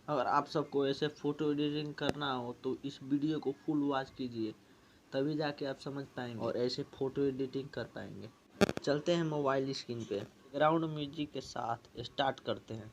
अगर आप सबको ऐसे फ़ोटो एडिटिंग करना हो तो इस वीडियो को फुल वॉच कीजिए, तभी जाके आप समझ पाएंगे और ऐसे फ़ोटो एडिटिंग कर पाएंगे। चलते हैं मोबाइल स्क्रीन पे, बैकग्राउंड म्यूजिक के साथ स्टार्ट करते हैं।